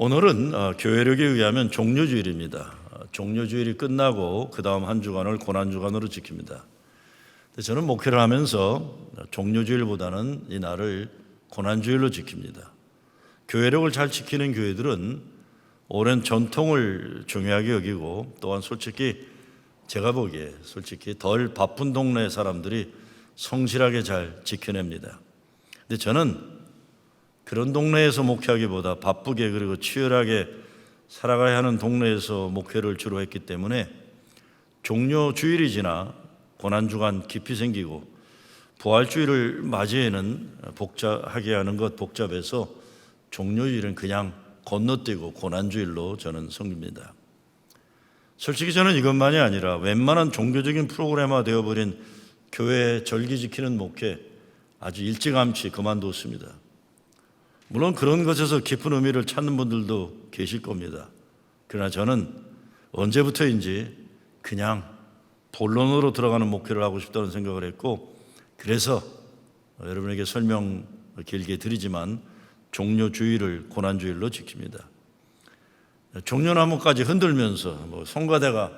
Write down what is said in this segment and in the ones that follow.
오늘은 교회력에 의하면 종료주일입니다. 종료주일이 끝나고 그 다음 한 주간을 고난주간으로 지킵니다. 저는 목회를 하면서 종료주일보다는 이 날을 고난주일로 지킵니다. 교회력을 잘 지키는 교회들은 오랜 전통을 중요하게 여기고, 또한 솔직히 제가 보기에 덜 바쁜 동네 사람들이 성실하게 잘 지켜냅니다. 근데 저는 그런 동네에서 목회하기보다 바쁘게 그리고 치열하게 살아가야 하는 동네에서 목회를 주로 했기 때문에 종료주일이 지나 고난주간 깊이 생기고 부활주일을 맞이에는 복잡하게 하는 것 복잡해서 종료주일은 그냥 건너뛰고 고난주일로 저는 섬깁니다. 솔직히 저는 이것만이 아니라 웬만한 종교적인 프로그램화 되어버린 교회 절기 지키는 목회 아주 일찌감치 그만뒀습니다. 물론 그런 것에서 깊은 의미를 찾는 분들도 계실 겁니다. 그러나 저는 언제부터인지 그냥 본론으로 들어가는 목회를 하고 싶다는 생각을 했고, 그래서 여러분에게 설명 길게 드리지만 종료주일을 고난주일로 지킵니다. 종려나무까지 흔들면서 성가대가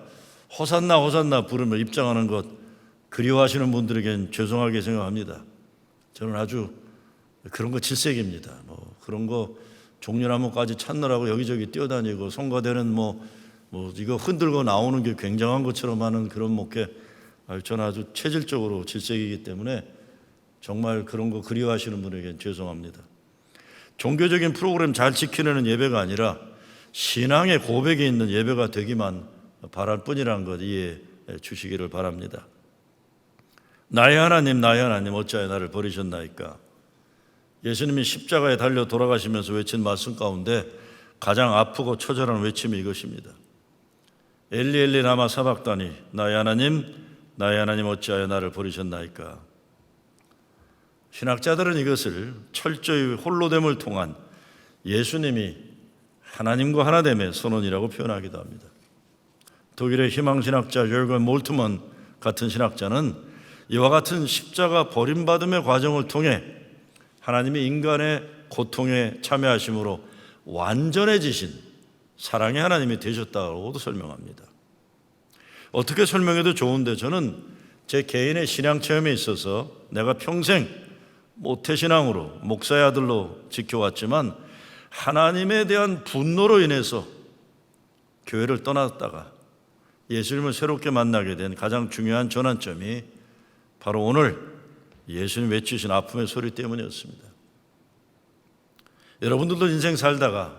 호산나 호산나 부르며 입장하는 것 그리워하시는 분들에겐 죄송하게 생각합니다. 저는 아주 그런 거 질색입니다. 그런 거 종려나무까지 찾느라고 여기저기 뛰어다니고 성가대는 이거 흔들고 나오는 게 굉장한 것처럼 하는 그런 목회, 저는 아주 체질적으로 질색이기 때문에 정말 그런 거 그리워하시는 분에겐 죄송합니다. 종교적인 프로그램 잘 지키려는 예배가 아니라 신앙의 고백이 있는 예배가 되기만 바랄 뿐이라는 것 이해해 주시기를 바랍니다. 나의 하나님 어찌하여 나를 버리셨나이까. 예수님이 십자가에 달려 돌아가시면서 외친 말씀 가운데 가장 아프고 처절한 외침이 이것입니다. 엘리 엘리 라마 사박다니, 나의 하나님 어찌하여 나를 버리셨나이까. 신학자들은 이것을 철저히 홀로됨을 통한 예수님이 하나님과 하나됨의 선언이라고 표현하기도 합니다. 독일의 희망신학자 요르건 몰트먼 같은 신학자는 이와 같은 십자가 버림받음의 과정을 통해 하나님이 인간의 고통에 참여하심으로 완전해지신 사랑의 하나님이 되셨다고도 설명합니다. 어떻게 설명해도 좋은데 저는 제 개인의 신앙 체험에 있어서 내가 평생 모태신앙으로 목사의 아들로 지켜왔지만 하나님에 대한 분노로 인해서 교회를 떠났다가 예수님을 새롭게 만나게 된 가장 중요한 전환점이 바로 오늘 예수님 외치신 아픔의 소리 때문이었습니다. 여러분들도 인생 살다가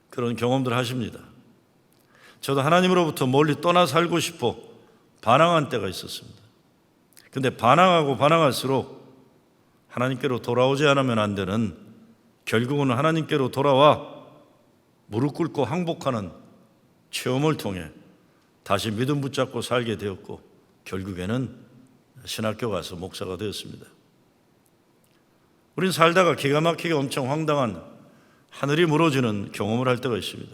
그런 경험들 하십니다. 저도 하나님으로부터 멀리 떠나 살고 싶어 반항한 때가 있었습니다. 근데 반항하고 반항할수록 하나님께로 돌아오지 않으면 안 되는, 결국은 하나님께로 돌아와 무릎 꿇고 항복하는 체험을 통해 다시 믿음 붙잡고 살게 되었고, 결국에는 신학교 가서 목사가 되었습니다. 우린 살다가 기가 막히게 엄청 황당한 하늘이 무너지는 경험을 할 때가 있습니다.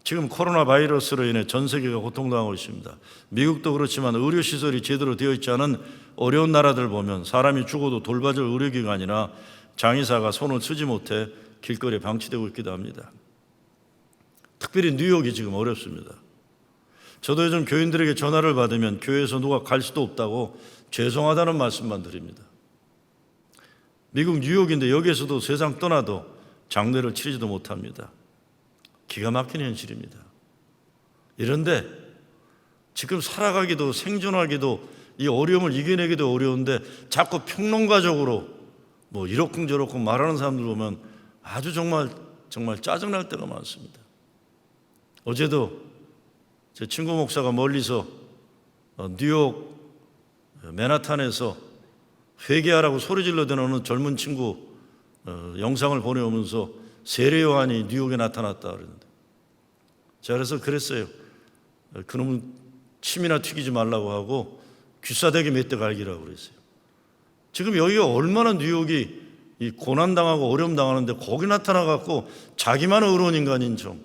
지금 코로나 바이러스로 인해 전 세계가 고통당하고 있습니다. 미국도 그렇지만 의료시설이 제대로 되어 있지 않은 어려운 나라들 보면 사람이 죽어도 돌봐줄 의료기관이나 장의사가 손을 쓰지 못해 길거리에 방치되고 있기도 합니다. 특별히 뉴욕이 지금 어렵습니다. 저도 요즘 교인들에게 전화를 받으면 교회에서 누가 갈 수도 없다고 죄송하다는 말씀만 드립니다. 미국 뉴욕인데 여기에서도 세상 떠나도 장례를 치르지도 못합니다. 기가 막힌 현실입니다. 이런데 지금 살아가기도 생존하기도 이 어려움을 이겨내기도 어려운데 자꾸 평론가적으로 이러쿵저러쿵 말하는 사람들 보면 아주 정말 짜증날 때가 많습니다. 어제도 제 친구 목사가 멀리서 뉴욕 맨하탄에서 회개하라고 소리 질러대는 어느 젊은 친구 영상을 보내오면서 세례 요한이 뉴욕에 나타났다 그러는데, 제가 그랬어요. 그놈은 침이나 튀기지 말라고 하고 귀싸대기 몇 대 갈기라고 그랬어요. 지금 여기가 얼마나 뉴욕이 이 고난당하고 어려움 당하는데 거기 나타나갖고 자기만 의로운 인간인 척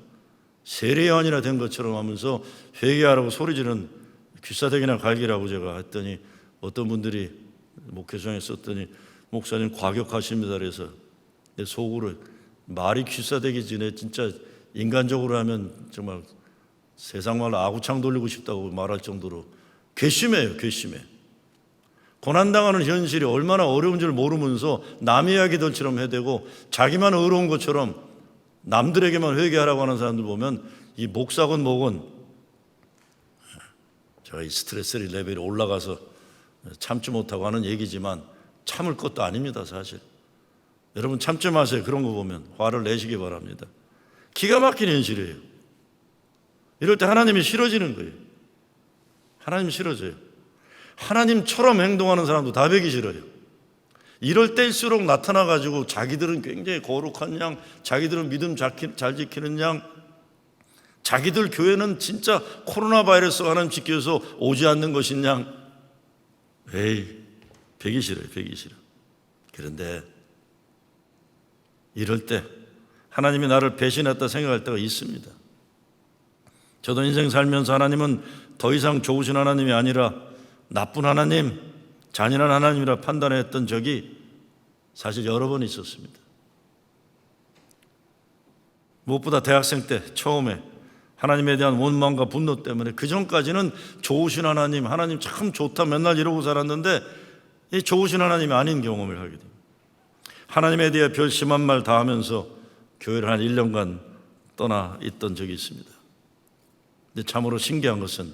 세례 요한이나 된 것처럼 하면서 회개하라고 소리 지르는 귀싸대기나 갈기라고 제가 했더니 어떤 분들이 목회장에 썼더니 목사님 과격하십니다. 그래서 내 속으로 말이 귀싸대기 전에 진짜 인간적으로 하면 정말 세상 말로 아구창 돌리고 싶다고 말할 정도로 괘씸해요. 괘씸해. 고난당하는 현실이 얼마나 어려운 줄 모르면서 남 이야기들처럼 해대고 자기만 의로운 것처럼 남들에게만 회개하라고 하는 사람들 보면 이 목사건 뭐건 제가 이 스트레스 레벨이 올라가서 참지 못하고 하는 얘기지만 참을 것도 아닙니다. 사실 여러분 참지 마세요. 그런 거 보면 화를 내시기 바랍니다. 기가 막힌 현실이에요. 이럴 때 하나님이 싫어지는 거예요. 하나님 싫어져요. 하나님처럼 행동하는 사람도 다 배기 싫어요. 이럴 때일수록 나타나가지고 자기들은 굉장히 거룩한 양, 자기들은 믿음 잘 지키는 양, 자기들 교회는 진짜 코로나 바이러스가 하나님 지켜서 오지 않는 것인 양. 에이, 배기 싫어요. 배기 싫어. 그런데 이럴 때 하나님이 나를 배신했다 생각할 때가 있습니다. 저도 인생 살면서 하나님은 더 이상 좋으신 하나님이 아니라 나쁜 하나님, 잔인한 하나님이라 판단했던 적이 사실 여러 번 있었습니다. 무엇보다 대학생 때 처음에 하나님에 대한 원망과 분노 때문에 그 전까지는 좋으신 하나님, 하나님 참 좋다 맨날 이러고 살았는데 이 좋으신 하나님이 아닌 경험을 하게 됩니다. 하나님에 대해 별 심한 말 다 하면서 교회를 한 1년간 떠나 있던 적이 있습니다. 근데 참으로 신기한 것은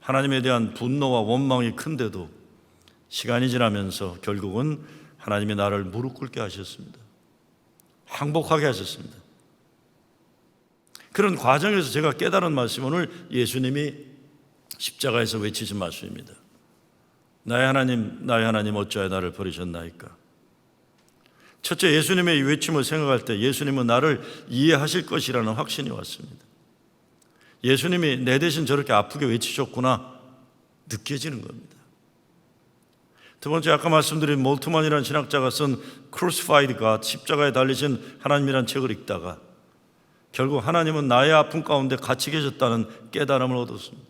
하나님에 대한 분노와 원망이 큰데도 시간이 지나면서 결국은 하나님이 나를 무릎 꿇게 하셨습니다. 항복하게 하셨습니다. 그런 과정에서 제가 깨달은 말씀은 오늘 예수님이 십자가에서 외치신 말씀입니다. 나의 하나님 어찌하여 나를 버리셨나이까. 첫째, 예수님의 이 외침을 생각할 때 예수님은 나를 이해하실 것이라는 확신이 왔습니다. 예수님이 내 대신 저렇게 아프게 외치셨구나 느껴지는 겁니다. 두 번째, 아까 말씀드린 몰트만이라는 신학자가 쓴 Crucified God, 십자가에 달리신 하나님이라는 책을 읽다가 결국 하나님은 나의 아픔 가운데 같이 계셨다는 깨달음을 얻었습니다.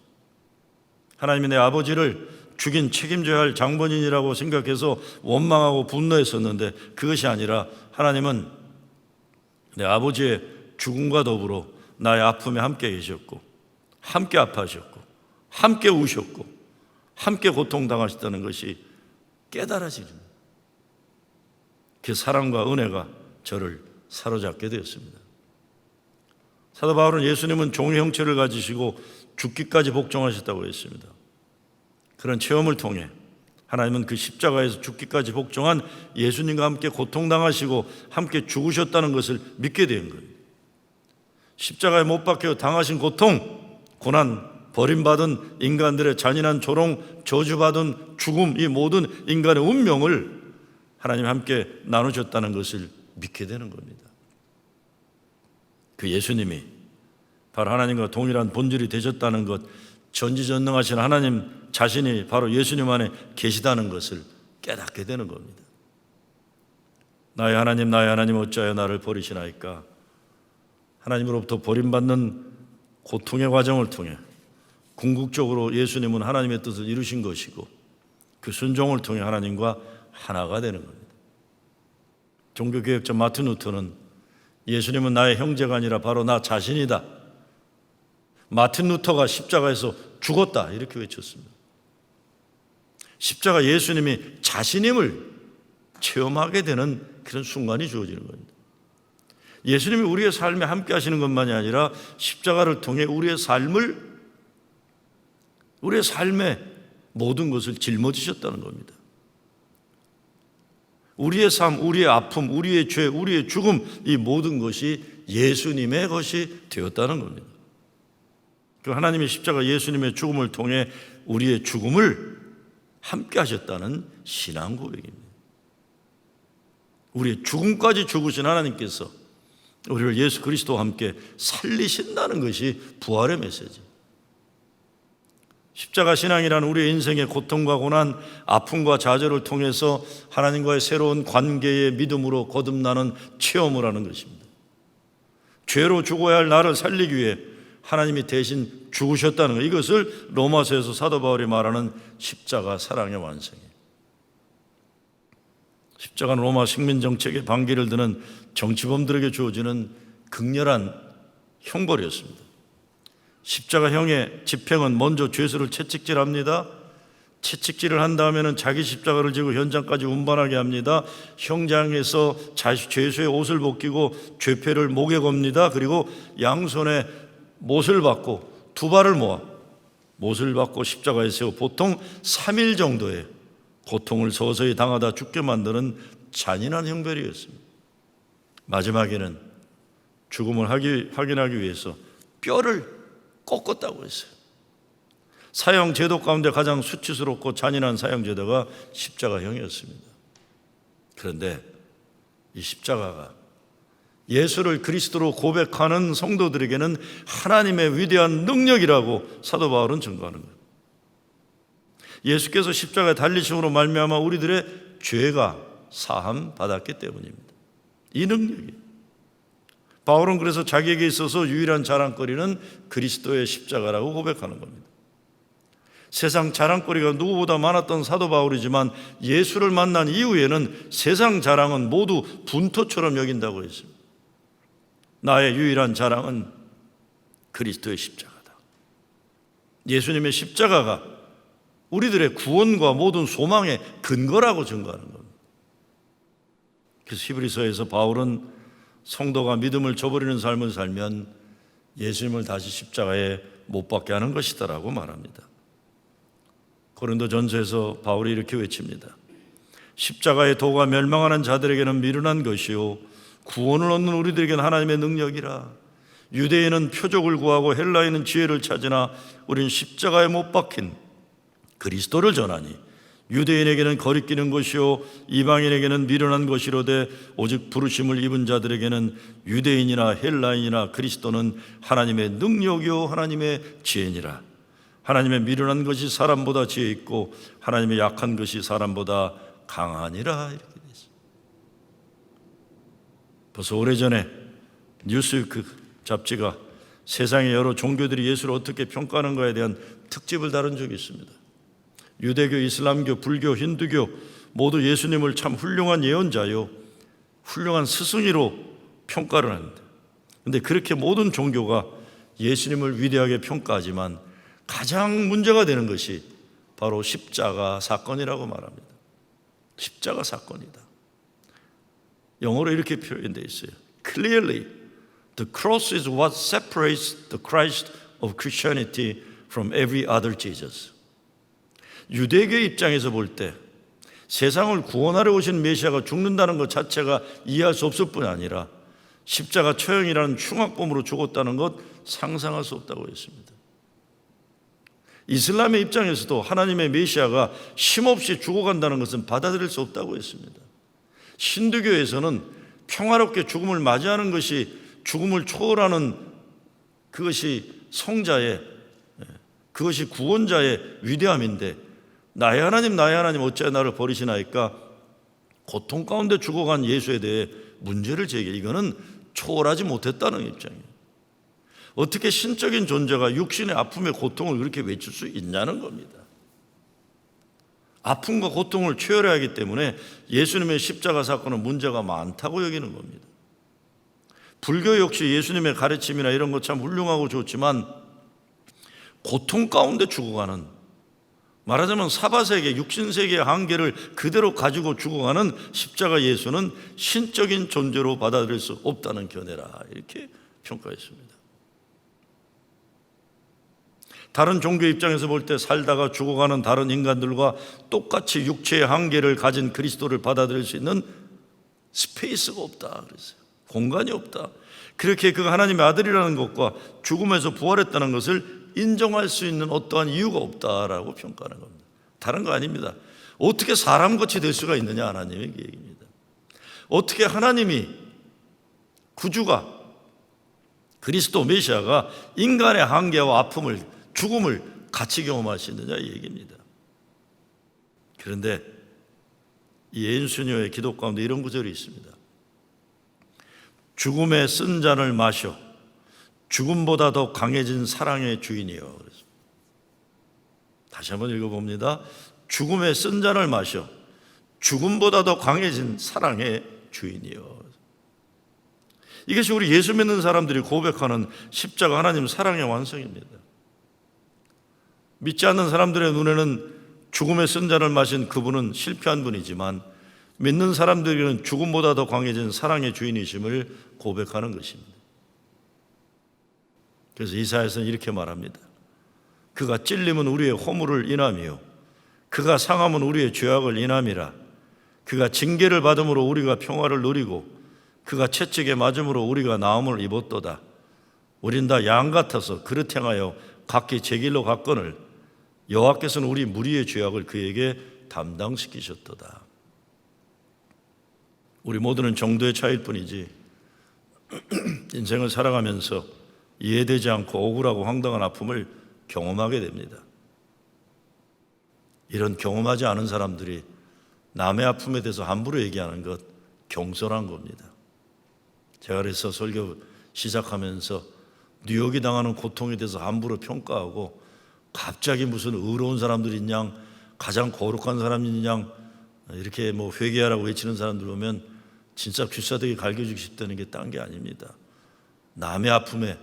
하나님이 내 아버지를 죽인 책임져야 할 장본인이라고 생각해서 원망하고 분노했었는데 그것이 아니라 하나님은 내 아버지의 죽음과 더불어 나의 아픔에 함께 계셨고 함께 아파하셨고 함께 우셨고 함께 고통당하셨다는 것이 깨달아지는 그 사랑과 은혜가 저를 사로잡게 되었습니다. 사도 바울은 예수님은 종의 형체를 가지시고 죽기까지 복종하셨다고 했습니다. 그런 체험을 통해 하나님은 그 십자가에서 죽기까지 복종한 예수님과 함께 고통당하시고 함께 죽으셨다는 것을 믿게 된 거예요. 십자가에 못 박혀 당하신 고통, 고난, 버림받은 인간들의 잔인한 조롱, 저주받은 죽음, 이 모든 인간의 운명을 하나님 함께 나누셨다는 것을 믿게 되는 겁니다. 그 예수님이 바로 하나님과 동일한 본질이 되셨다는 것, 전지전능하신 하나님 자신이 바로 예수님 안에 계시다는 것을 깨닫게 되는 겁니다. 나의 하나님 어찌하여 나를 버리시나이까. 하나님으로부터 버림받는 고통의 과정을 통해 궁극적으로 예수님은 하나님의 뜻을 이루신 것이고 그 순종을 통해 하나님과 하나가 되는 겁니다. 종교개혁자 마틴 루터는 예수님은 나의 형제가 아니라 바로 나 자신이다. 마틴 루터가 십자가에서 죽었다 이렇게 외쳤습니다. 십자가 예수님이 자신임을 체험하게 되는 그런 순간이 주어지는 겁니다. 예수님이 우리의 삶에 함께 하시는 것만이 아니라 십자가를 통해 우리의 삶의 모든 것을 짊어지셨다는 겁니다. 우리의 삶, 우리의 아픔, 우리의 죄, 우리의 죽음, 이 모든 것이 예수님의 것이 되었다는 겁니다. 그 하나님의 십자가 예수님의 죽음을 통해 우리의 죽음을 함께 하셨다는 신앙 고백입니다. 우리의 죽음까지 죽으신 하나님께서 우리를 예수 그리스도와 함께 살리신다는 것이 부활의 메시지. 십자가 신앙이란 우리의 인생의 고통과 고난, 아픔과 좌절을 통해서 하나님과의 새로운 관계의 믿음으로 거듭나는 체험을 하는 것입니다. 죄로 죽어야 할 나를 살리기 위해 하나님이 대신 죽으셨다는 것, 이것을 로마서에서 사도 바울이 말하는 십자가 사랑의 완성이에요. 십자가는 로마 식민 정책의 반기를 드는 정치범들에게 주어지는 극렬한 형벌이었습니다. 십자가형의 집행은 먼저 죄수를 채찍질합니다. 채찍질을 한 다음에는 자기 십자가를 지고 현장까지 운반하게 합니다. 형장에서 죄수의 옷을 벗기고 죄패를 목에 겁니다. 그리고 양손에 못을 받고 두 발을 모아 못을 받고 십자가에 세워 보통 3일 정도의 고통을 서서히 당하다 죽게 만드는 잔인한 형벌이었습니다. 마지막에는 죽음을 확인하기 위해서 뼈를 꺾었다고 했어요. 사형 제도 가운데 가장 수치스럽고 잔인한 사형 제도가 십자가형이었습니다. 그런데 이 십자가가 예수를 그리스도로 고백하는 성도들에게는 하나님의 위대한 능력이라고 사도 바울은 증거하는 거예요. 예수께서 십자가에 달리심으로 말미암아 우리들의 죄가 사함 받았기 때문입니다. 이 능력이. 바울은 그래서 자기에게 있어서 유일한 자랑거리는 그리스도의 십자가라고 고백하는 겁니다. 세상 자랑거리가 누구보다 많았던 사도 바울이지만 예수를 만난 이후에는 세상 자랑은 모두 분토처럼 여긴다고 했습니다. 나의 유일한 자랑은 그리스도의 십자가다. 예수님의 십자가가 우리들의 구원과 모든 소망의 근거라고 증거하는 겁니다. 그래서 히브리서에서 바울은 성도가 믿음을 저버리는 삶을 살면 예수님을 다시 십자가에 못 박게 하는 것이다라고 말합니다. 고린도전서에서 바울이 이렇게 외칩니다. 십자가의 도가 멸망하는 자들에게는 미련한 것이요 구원을 얻는 우리들에게는 하나님의 능력이라. 유대인은 표적을 구하고 헬라인은 지혜를 찾으나 우리는 십자가에 못 박힌 그리스도를 전하니 유대인에게는 거리끼는 것이요 이방인에게는 미련한 것이로되 오직 부르심을 입은 자들에게는 유대인이나 헬라인이나 그리스도는 하나님의 능력이요 하나님의 지혜니라. 하나님의 미련한 것이 사람보다 지혜 있고 하나님의 약한 것이 사람보다 강하니라. 이렇게 됐습니다. 벌써 오래전에 뉴스위크 잡지가 세상의 여러 종교들이 예수를 어떻게 평가하는가에 대한 특집을 다룬 적이 있습니다. 유대교, 이슬람교, 불교, 힌두교 모두 예수님을 참 훌륭한 예언자요 훌륭한 스승이로 평가를 합니다. 그런데 그렇게 모든 종교가 예수님을 위대하게 평가하지만 가장 문제가 되는 것이 바로 십자가 사건이라고 말합니다. 십자가 사건이다. 영어로 이렇게 표현되어 있어요. Clearly, the cross is what separates the Christ of Christianity from every other Jesus. 유대교의 입장에서 볼 때 세상을 구원하려 오신 메시아가 죽는다는 것 자체가 이해할 수 없을 뿐 아니라 십자가 처형이라는 흉악범으로 죽었다는 것 상상할 수 없다고 했습니다. 이슬람의 입장에서도 하나님의 메시아가 쉼없이 죽어간다는 것은 받아들일 수 없다고 했습니다. 힌두교에서는 평화롭게 죽음을 맞이하는 것이 죽음을 초월하는 그것이 성자의 그것이 구원자의 위대함인데 나의 하나님 어찌하여 나를 버리시나이까 고통 가운데 죽어간 예수에 대해 문제를 제기해 이거는 초월하지 못했다는 입장이에요. 어떻게 신적인 존재가 육신의 아픔의 고통을 그렇게 외칠 수 있냐는 겁니다. 아픔과 고통을 초월해야 하기 때문에 예수님의 십자가 사건은 문제가 많다고 여기는 겁니다. 불교 역시 예수님의 가르침이나 이런 것 참 훌륭하고 좋지만 고통 가운데 죽어가는 말하자면 사바세계, 육신세계의 한계를 그대로 가지고 죽어가는 십자가 예수는 신적인 존재로 받아들일 수 없다는 견해라 이렇게 평가했습니다. 다른 종교 입장에서 볼 때 살다가 죽어가는 다른 인간들과 똑같이 육체의 한계를 가진 그리스도를 받아들일 수 있는 스페이스가 없다 그랬어요. 공간이 없다. 그렇게 그 하나님의 아들이라는 것과 죽음에서 부활했다는 것을 인정할 수 있는 어떠한 이유가 없다라고 평가하는 겁니다. 다른 거 아닙니다. 어떻게 사람같이 될 수가 있느냐 하나님의 얘기입니다. 어떻게 하나님이 구주가 그리스도 메시아가 인간의 한계와 아픔을 죽음을 같이 경험할 수 있느냐 이 얘기입니다. 그런데 이 예수녀의 기도 가운데 이런 구절이 있습니다. 죽음의 쓴 잔을 마셔 죽음보다 더 강해진 사랑의 주인이여. 다시 한번 읽어봅니다. 죽음의 쓴 잔을 마셔 죽음보다 더 강해진 사랑의 주인이요. 이것이 우리 예수 믿는 사람들이 고백하는 십자가 하나님 사랑의 완성입니다. 믿지 않는 사람들의 눈에는 죽음의 쓴잔을 마신 그분은 실패한 분이지만 믿는 사람들에게는 죽음보다 더 강해진 사랑의 주인이심을 고백하는 것입니다. 그래서 이사야서는 이렇게 말합니다. 그가 찔림은 우리의 허물을 인함이요 그가 상함은 우리의 죄악을 인함이라. 그가 징계를 받음으로 우리가 평화를 누리고 그가 채찍에 맞음으로 우리가 나음을 입었도다. 우린 다 양 같아서 그릇 행하여 각기 제 길로 갔거늘 여호와께서는 우리 무리의 죄악을 그에게 담당시키셨도다. 우리 모두는 정도의 차이일 뿐이지 인생을 살아가면서 이해되지 않고 억울하고 황당한 아픔을 경험하게 됩니다. 이런 경험하지 않은 사람들이 남의 아픔에 대해서 함부로 얘기하는 것 경솔한 겁니다. 제가 그래서 설교 시작하면서 뉴욕이 당하는 고통에 대해서 함부로 평가하고 갑자기 무슨 의로운 사람들인 양 가장 거룩한 사람인 양 이렇게 회개하라고 외치는 사람들 보면 진짜 귀싸대기 갈겨주고 싶다는 게 딴 게 아닙니다. 남의 아픔에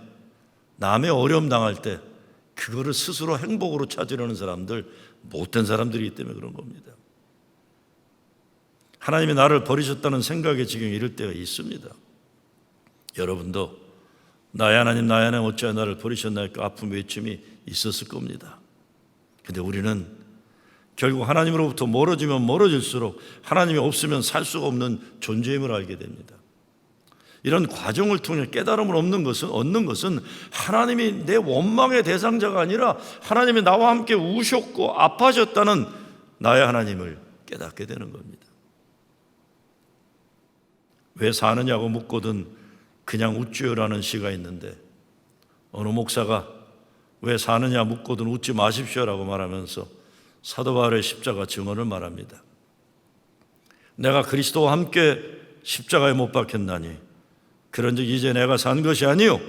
남의 어려움 당할 때 그거를 스스로 행복으로 찾으려는 사람들 못된 사람들이기 때문에 그런 겁니다. 하나님이 나를 버리셨다는 생각에 지금 이럴 때가 있습니다. 여러분도 나의 하나님 나의 하나님 어찌하여 나를 버리셨나이까 아픔 외침이 있었을 겁니다. 근데 우리는 결국 하나님으로부터 멀어지면 멀어질수록 하나님이 없으면 살 수가 없는 존재임을 알게 됩니다. 이런 과정을 통해 깨달음을 얻는 것은 하나님이 내 원망의 대상자가 아니라 하나님이 나와 함께 우셨고 아파하셨다는 나의 하나님을 깨닫게 되는 겁니다. 왜 사느냐고 묻거든 그냥 웃지요라는 시가 있는데 어느 목사가 왜 사느냐 묻거든 웃지 마십시오라고 말하면서 사도 바울의 십자가 증언을 말합니다. 내가 그리스도와 함께 십자가에 못 박혔나니 그런즉 이제 내가 산 것이 아니요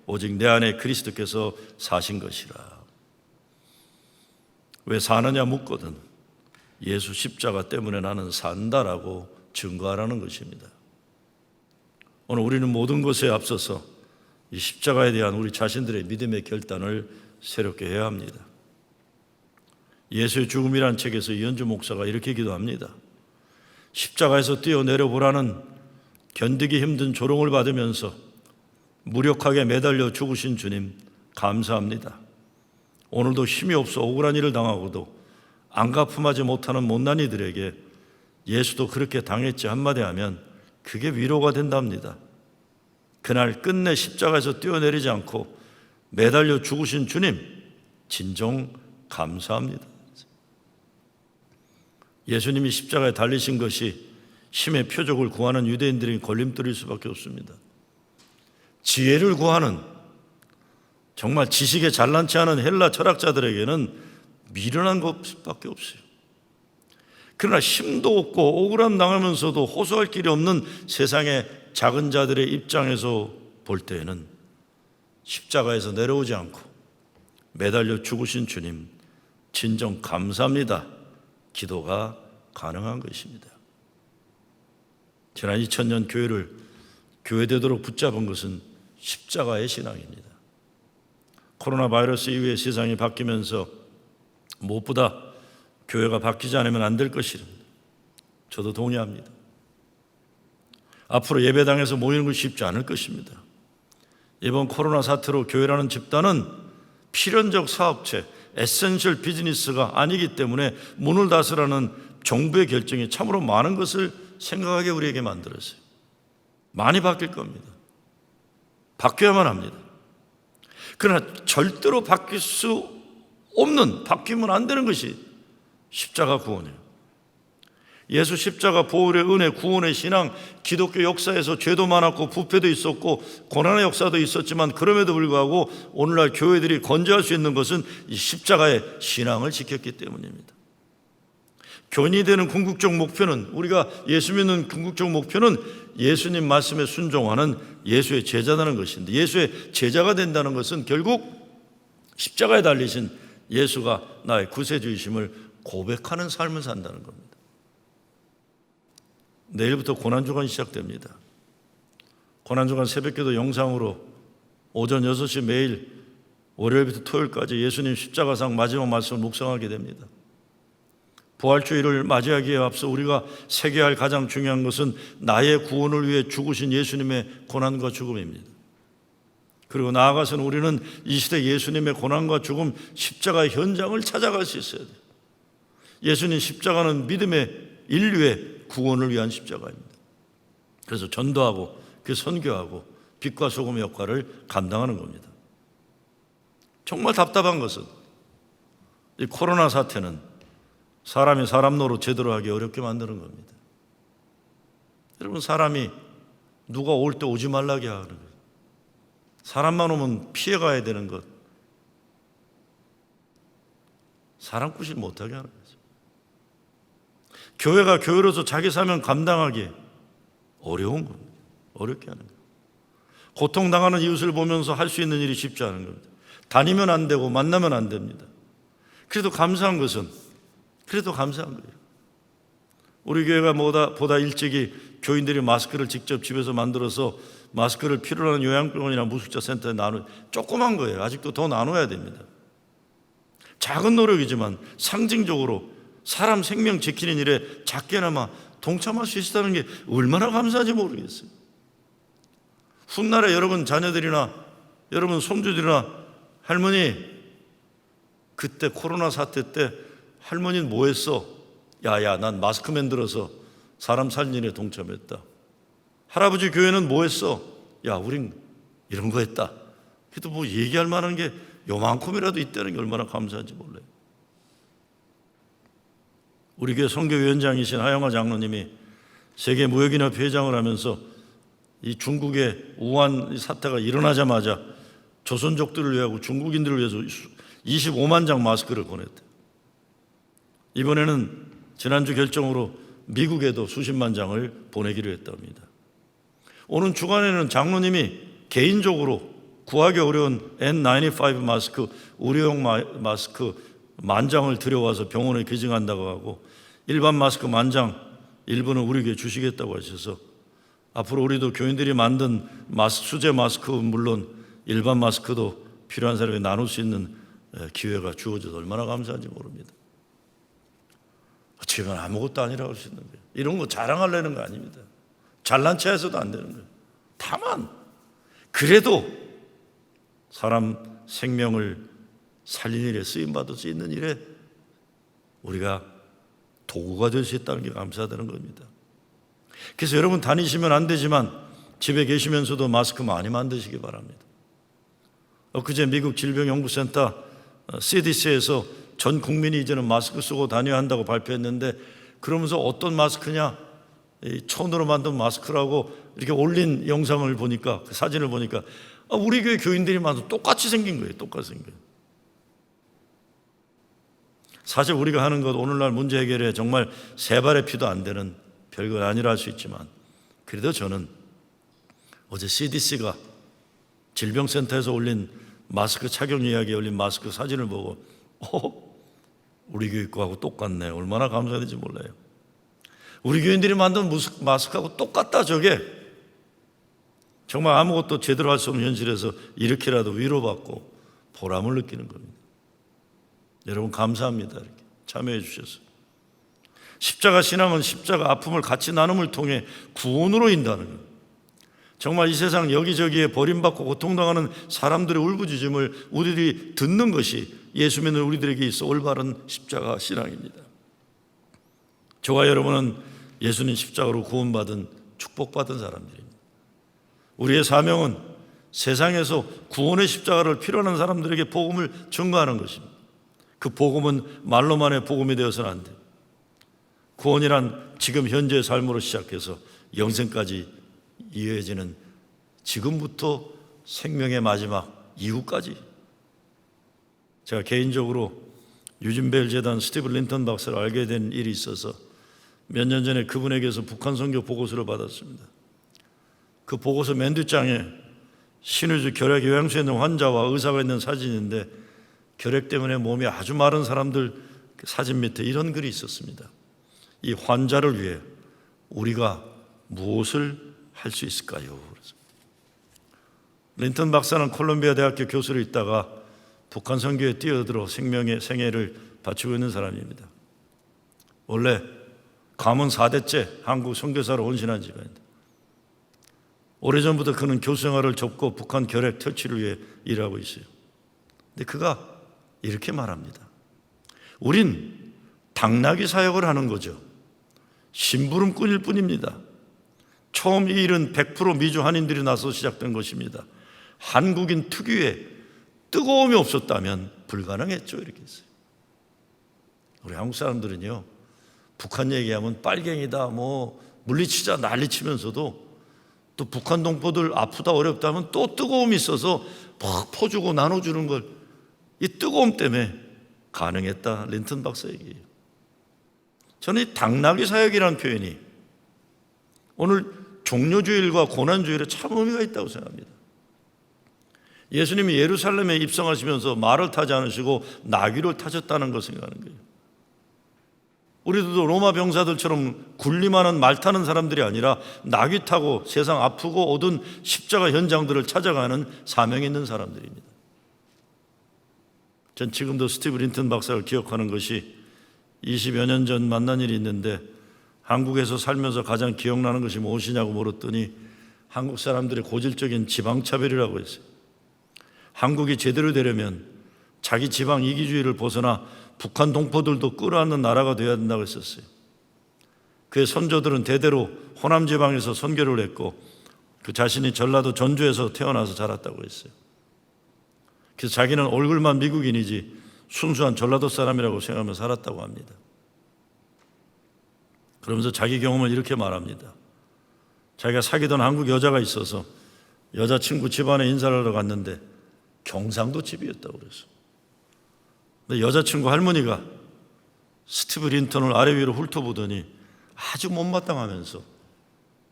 오직 내 안에 그리스도께서 사신 것이라. 왜 사느냐 묻거든 예수 십자가 때문에 나는 산다라고 증거하라는 것입니다. 오늘 우리는 모든 것에 앞서서 이 십자가에 대한 우리 자신들의 믿음의 결단을 새롭게 해야 합니다. 예수의 죽음이라는 책에서 이현주 목사가 이렇게 기도합니다. 십자가에서 뛰어내려 보라는 견디기 힘든 조롱을 받으면서 무력하게 매달려 죽으신 주님 감사합니다. 오늘도 힘이 없어 억울한 일을 당하고도 안갚음하지 못하는 못난 이들에게 예수도 그렇게 당했지 한마디 하면 그게 위로가 된답니다. 그날 끝내 십자가에서 뛰어내리지 않고 매달려 죽으신 주님 진정 감사합니다. 예수님이 십자가에 달리신 것이 힘의 표적을 구하는 유대인들이 걸림돌일 수밖에 없습니다. 지혜를 구하는 정말 지식에 잘난치 않은 헬라 철학자들에게는 미련한 것밖에 없어요. 그러나 힘도 없고 억울함 당하면서도 호소할 길이 없는 세상의 작은 자들의 입장에서 볼 때에는 십자가에서 내려오지 않고 매달려 죽으신 주님 진정 감사합니다. 기도가 가능한 것입니다. 지난 2000년 교회를 교회되도록 붙잡은 것은 십자가의 신앙입니다. 코로나 바이러스 이후에 세상이 바뀌면서 무엇보다 교회가 바뀌지 않으면 안 될 것이랍니다. 저도 동의합니다. 앞으로 예배당에서 모이는 것이 쉽지 않을 것입니다. 이번 코로나 사태로 교회라는 집단은 필연적 사업체, 에센셜 비즈니스가 아니기 때문에 문을 닫으라는 정부의 결정이 참으로 많은 것을 생각하게 우리에게 만들었어요. 많이 바뀔 겁니다. 바뀌어야만 합니다. 그러나 절대로 바뀔 수 없는, 바뀌면 안 되는 것이 십자가 구원이에요. 예수 십자가 보혈의 은혜, 구원의 신앙, 기독교 역사에서 죄도 많았고 부패도 있었고 고난의 역사도 있었지만 그럼에도 불구하고 오늘날 교회들이 건재할 수 있는 것은 이 십자가의 신앙을 지켰기 때문입니다. 교인이 되는 궁극적 목표는, 우리가 예수 믿는 궁극적 목표는 예수님 말씀에 순종하는 예수의 제자라는 것인데, 예수의 제자가 된다는 것은 결국 십자가에 달리신 예수가 나의 구세주이심을 고백하는 삶을 산다는 겁니다. 내일부터 고난주간이 시작됩니다. 고난주간 새벽기도 영상으로 오전 6시 매일 월요일부터 토요일까지 예수님 십자가상 마지막 말씀을 묵상하게 됩니다. 부활주일을 맞이하기에 앞서 우리가 새겨야 할 가장 중요한 것은 나의 구원을 위해 죽으신 예수님의 고난과 죽음입니다. 그리고 나아가서는 우리는 이 시대 예수님의 고난과 죽음, 십자가의 현장을 찾아갈 수 있어야 돼요. 예수님 십자가는 믿음의 인류의 구원을 위한 십자가입니다. 그래서 전도하고 그 선교하고 빛과 소금의 역할을 감당하는 겁니다. 정말 답답한 것은 이 코로나 사태는 사람이 사람 노릇 제대로 하기 어렵게 만드는 겁니다. 여러분, 사람이 누가 올 때 오지 말라게 하는 거예요. 사람만 오면 피해가야 되는 것, 사람 꾸실 못하게 하는 거죠. 교회가 교회로서 자기 사명 감당하기 어려운 겁니다. 어렵게 하는 거예요. 고통당하는 이웃을 보면서 할 수 있는 일이 쉽지 않은 겁니다. 다니면 안 되고 만나면 안 됩니다. 그래도 감사한 것은 거예요. 우리 교회가 보다 일찍이 교인들이 마스크를 직접 집에서 만들어서 마스크를 필요로 하는 요양병원이나 무숙자 센터에 조그만 거예요. 아직도 더 나눠야 됩니다. 작은 노력이지만 상징적으로 사람 생명 지키는 일에 작게나마 동참할 수 있다는 게 얼마나 감사한지 모르겠어요. 훗날에 여러분 자녀들이나 여러분 손주들이나 할머니, 그때 코로나 사태 때 할머니는 뭐 했어? 야야, 난 마스크맨 들어서 사람 살리는 일에 동참했다. 할아버지 교회는 뭐 했어? 야, 우린 이런 거 했다. 그래도 뭐 얘기할 만한 게 요만큼이라도 있다는 게 얼마나 감사한지 몰라요. 우리 교회 선교위원장이신 하영화 장로님이 세계무역인협회 회장을 하면서 이 중국의 우한 사태가 일어나자마자 조선족들을 위하고 중국인들을 위해서 25만 장 마스크를 보냈대요. 이번에는 지난주 결정으로 미국에도 수십만 장을 보내기로 했답니다. 오는 주간에는 장로님이 개인적으로 구하기 어려운 N95 마스크, 의료용 마스크 10,000장을 들여와서 병원에 기증한다고 하고 일반 마스크 10,000장 일부는 우리 교회에 주시겠다고 하셔서 앞으로 우리도 교인들이 만든 수제 마스크는 물론 일반 마스크도 필요한 사람에게 나눌 수 있는 기회가 주어져서 얼마나 감사한지 모릅니다. 어떻게 보면 아무것도 아니라고 할 수 있는 거예요. 이런 거 자랑하려는 거 아닙니다. 잘난 체 해서도 안 되는 거예요. 다만 그래도 사람 생명을 살리는 일에 쓰임받을 수 있는 일에 우리가 도구가 될 수 있다는 게 감사하다는 겁니다. 그래서 여러분 다니시면 안 되지만 집에 계시면서도 마스크 많이 만드시기 바랍니다. 엊그제 미국 질병연구센터 CDC에서 전 국민이 이제는 마스크 쓰고 다녀야 한다고 발표했는데, 그러면서 어떤 마스크냐, 천으로 만든 마스크라고 이렇게 올린 영상을 보니까, 그 사진을 보니까 우리 교회 교인들이 만든 똑같이 생긴 거예요. 똑같이 생긴 거예요. 사실 우리가 하는 것 오늘날 문제 해결에 정말 세 발의 피도 안 되는 별거 아니라 할 수 있지만, 그래도 저는 어제 CDC가 질병센터에서 올린 마스크 착용 이야기에 올린 마스크 사진을 보고 우리 교회 거하고 똑같네. 얼마나 감사한지 몰라요. 우리 교인들이 만든 마스크하고 똑같다. 저게 정말 아무것도 제대로 할 수 없는 현실에서 이렇게라도 위로받고 보람을 느끼는 겁니다. 여러분 감사합니다. 이렇게 참여해 주셔서. 십자가 신앙은 십자가 아픔을 같이 나눔을 통해 구원으로 인도하는 거예요. 정말 이 세상 여기저기에 버림받고 고통당하는 사람들의 울부짖음을 우리들이 듣는 것이 예수 믿는 우리들에게 있어 올바른 십자가 신앙입니다. 저와 여러분은 예수님 십자가로 구원받은 축복받은 사람들입니다. 우리의 사명은 세상에서 구원의 십자가를 필요하는 사람들에게 복음을 전가하는 것입니다. 그 복음은 말로만의 복음이 되어서는 안 돼요. 구원이란 지금 현재의 삶으로 시작해서 영생까지 이어지는, 지금부터 생명의 마지막 이후까지. 제가 개인적으로 유진벨 재단 스티브 린턴 박사를 알게 된 일이 있어서 몇 년 전에 그분에게서 북한 선교 보고서를 받았습니다. 그 보고서 맨 뒷장에 신우주 결핵 요양소에 있는 환자와 의사가 있는 사진인데, 결핵 때문에 몸이 아주 마른 사람들 사진 밑에 이런 글이 있었습니다. 이 환자를 위해 우리가 무엇을 할 수 있을까요? 린턴 박사는 콜롬비아 대학교 교수로 있다가 북한 선교에 뛰어들어 생애를 바치고 있는 사람입니다. 원래 가문 4대째 한국 선교사로 헌신한 집안입니다. 오래전부터 그는 교수 생활을 접고 북한 결핵 퇴치를 위해 일하고 있어요. 근데 그가 이렇게 말합니다. 우린 당나귀 사역을 하는 거죠. 심부름꾼일 뿐입니다. 처음 이 일은 100% 미주 한인들이 나서 시작된 것입니다. 한국인 특유의 뜨거움이 없었다면 불가능했죠. 이렇게 했어요. 우리 한국 사람들은요, 북한 얘기하면 빨갱이다, 물리치자 난리치면서도 또 북한 동포들 아프다 어렵다 하면 또 뜨거움이 있어서 막 퍼주고 나눠주는 걸, 이 뜨거움 때문에 가능했다. 린턴 박사 얘기예요. 저는 이 당나귀 사역이라는 표현이 오늘 종료주일과 고난주일에 참 의미가 있다고 생각합니다. 예수님이 예루살렘에 입성하시면서 말을 타지 않으시고 나귀를 타셨다는 걸 생각하는 거예요. 우리들도 로마 병사들처럼 군림하는 말 타는 사람들이 아니라 나귀 타고 세상 아프고 어두운 십자가 현장들을 찾아가는 사명이 있는 사람들입니다. 전 지금도 스티브 린턴 박사를 기억하는 것이 20여 년 전 만난 일이 있는데 한국에서 살면서 가장 기억나는 것이 무엇이냐고 물었더니 한국 사람들의 고질적인 지방차별이라고 했어요. 한국이 제대로 되려면 자기 지방 이기주의를 벗어나 북한 동포들도 끌어안는 나라가 되어야 된다고 했었어요. 그의 선조들은 대대로 호남 지방에서 선교를 했고 그 자신이 전라도 전주에서 태어나서 자랐다고 했어요. 그래서 자기는 얼굴만 미국인이지 순수한 전라도 사람이라고 생각하며 살았다고 합니다. 그러면서 자기 경험을 이렇게 말합니다. 자기가 사귀던 한국 여자가 있어서 여자친구 집안에 인사를 하러 갔는데 경상도 집이었다고 그랬어요. 근데 여자친구 할머니가 스티브 린턴을 아래 위로 훑어보더니 아주 못마땅하면서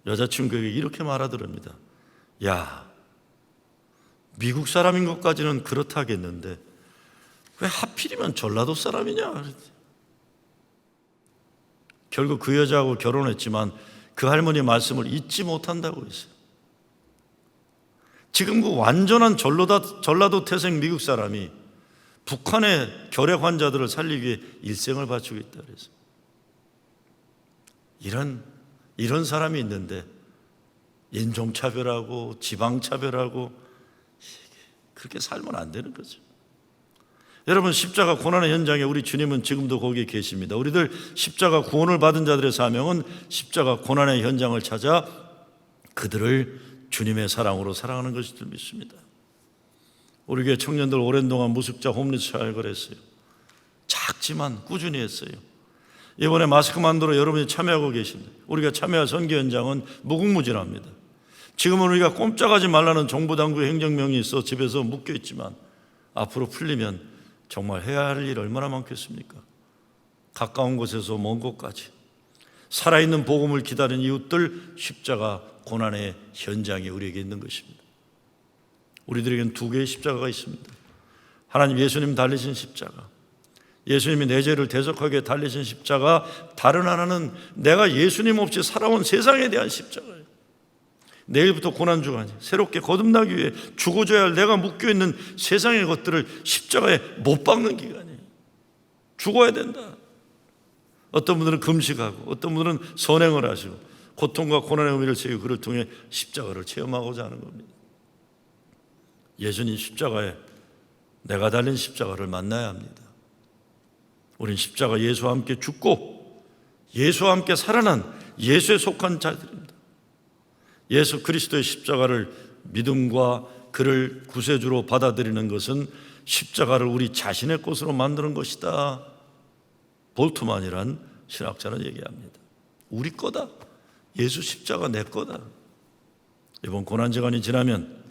여자친구에게 이렇게 말하더랍니다. 야, 미국 사람인 것까지는 그렇다 하겠는데 왜 하필이면 전라도 사람이냐? 결국 그 여자하고 결혼했지만 그 할머니 말씀을 잊지 못한다고 했어요. 지금 그 완전한 전라도 태생 미국 사람이 북한의 결핵 환자들을 살리기 위해 일생을 바치고 있다 그래서 이런 사람이 있는데 인종차별하고 지방차별하고 그렇게 살면 안 되는 거죠. 여러분, 십자가 고난의 현장에 우리 주님은 지금도 거기에 계십니다. 우리들 십자가 구원을 받은 자들의 사명은 십자가 고난의 현장을 찾아 그들을 주님의 사랑으로 사랑하는 것일 줄 믿습니다. 우리 교회 청년들 오랜 동안 무숙자 홈리스 사역을 했어요. 작지만 꾸준히 했어요. 이번에 마스크 만들어 여러분이 참여하고 계십니다. 우리가 참여할 선교 현장은 무궁무진합니다. 지금은 우리가 꼼짝하지 말라는 정부 당국의 행정명이 있어 집에서 묶여 있지만 앞으로 풀리면 정말 해야 할 일 얼마나 많겠습니까? 가까운 곳에서 먼 곳까지 살아있는 복음을 기다리는 이웃들, 십자가 고난의 현장이 우리에게 있는 것입니다. 우리들에게는 두 개의 십자가가 있습니다. 하나님 예수님 달리신 십자가, 예수님이 내 죄를 대속하게 달리신 십자가, 다른 하나는 내가 예수님 없이 살아온 세상에 대한 십자가예요. 내일부터 고난주간이 새롭게 거듭나기 위해 죽어줘야 할 내가 묶여있는 세상의 것들을 십자가에 못 박는 기간이에요. 죽어야 된다. 어떤 분들은 금식하고 어떤 분들은 선행을 하시고 고통과 고난의 의미를 새기고 그를 통해 십자가를 체험하고자 하는 겁니다. 예수님 십자가에 내가 달린 십자가를 만나야 합니다. 우린 십자가 예수와 함께 죽고 예수와 함께 살아난 예수에 속한 자들입니다. 예수 그리스도의 십자가를 믿음과 그를 구세주로 받아들이는 것은 십자가를 우리 자신의 것으로 만드는 것이다. 볼트만이란 신학자는 얘기합니다. 우리 거다. 예수 십자가 내 거다. 이번 고난지간이 지나면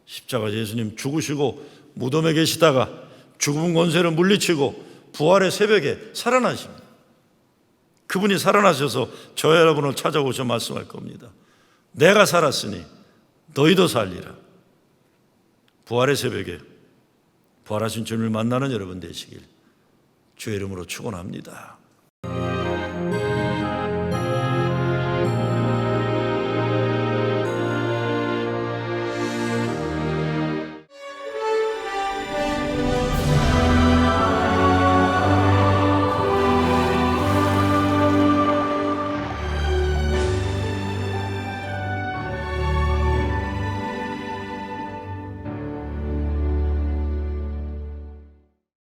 십자가 예수님 죽으시고 무덤에 계시다가 죽음 권세를 물리치고 부활의 새벽에 살아나십니다. 그분이 살아나셔서 저 여러분을 찾아오셔 말씀할 겁니다. 내가 살았으니 너희도 살리라. 부활의 새벽에 부활하신 주님을 만나는 여러분 되시길 주의 이름으로 축원합니다.